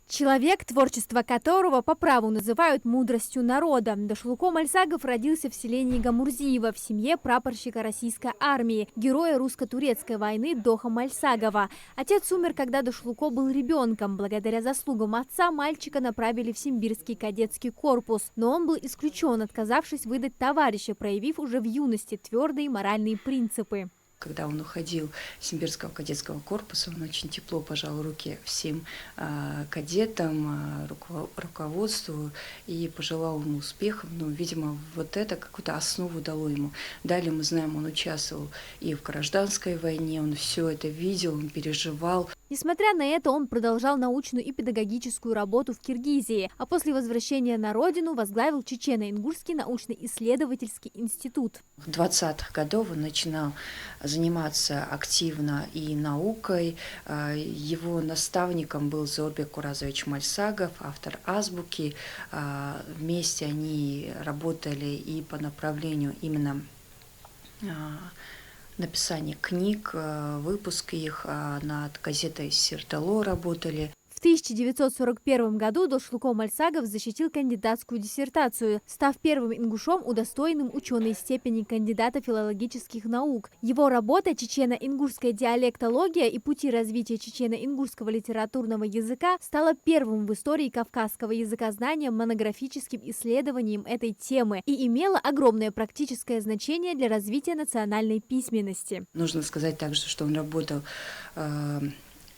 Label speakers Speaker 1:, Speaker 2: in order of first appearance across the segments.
Speaker 1: Человек, творчество которого по праву называют мудростью народа. Дашлуко Мальсагов родился в селении Гамурзиево в семье прапорщика российской армии, героя русско-турецкой войны Доха Мальсагова. Отец умер, когда Дашлуко был ребенком. Благодаря заслугам отца мальчика направили в Симбирский кадетский корпус, но он был исключен, отказавшись выдать товарища, проявив уже в юности твердые моральные принципы.
Speaker 2: Когда он уходил из Симбирского кадетского корпуса, он очень тепло пожал руки всем кадетам, руководству и пожелал ему успехов. Но, видимо, вот это какую-то основу дало ему. Далее мы знаем, он участвовал и в гражданской войне, он все это видел, он переживал.
Speaker 1: Несмотря на это, он продолжал научную и педагогическую работу в Киргизии, а после возвращения на родину возглавил Чечено-Ингушский научно-исследовательский институт.
Speaker 2: В 20-х годах он начинал заниматься активно и наукой. Его наставником был Зорбек Куразович Мальсагов, автор азбуки. Вместе они работали и по направлению именно написания книг, выпуск их, над газетой «Сертало» работали.
Speaker 1: В 1941 году Дашлуко Мальсагов защитил кандидатскую диссертацию, став первым ингушом, удостоенным ученой степени кандидата филологических наук. Его работа «Чечено-ингушская диалектология и пути развития чечено-ингушского литературного языка» стала первым в истории кавказского языкознания монографическим исследованием этой темы и имела огромное практическое значение для развития национальной письменности.
Speaker 2: Нужно сказать также, что он работал в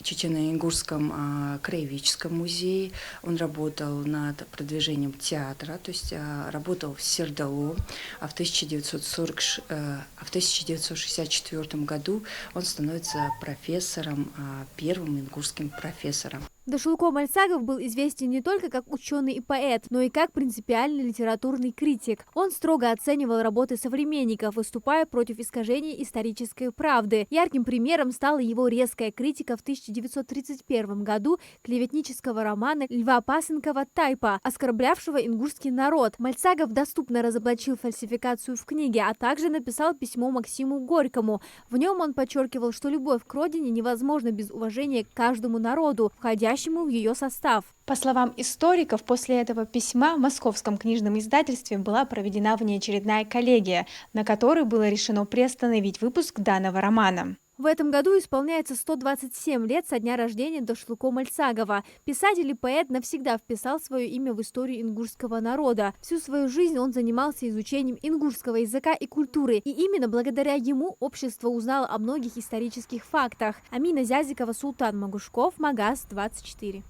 Speaker 2: Чечено-Ингушском краеведческом музее, он работал над продвижением театра, то есть работал в Сердало, а в 1964 году он становится профессором, первым ингушским профессором.
Speaker 1: Дашлуко Мальсагов был известен не только как ученый и поэт, но и как принципиальный литературный критик. Он строго оценивал работы современников, выступая против искажений исторической правды. Ярким примером стала его резкая критика в 1931 году клеветнического романа Льва Пасынкова «Тайпа», оскорблявшего ингушский народ. Мальсагов доступно разоблачил фальсификацию в книге, а также написал письмо Максиму Горькому. В нем он подчеркивал, что любовь к родине невозможна без уважения к каждому народу, входящему в ее состав.
Speaker 3: По словам историков, после этого письма в Московском книжном издательстве была проведена внеочередная коллегия, на которой было решено приостановить выпуск данного романа.
Speaker 1: В этом году исполняется 127 лет со дня рождения Дашлуко Мальсагова. Писатель и поэт навсегда вписал свое имя в историю ингушского народа. Всю свою жизнь он занимался изучением ингушского языка и культуры, и именно благодаря ему общество узнало о многих исторических фактах. Амина Зязикова, Султан Магушков, Магаз 24.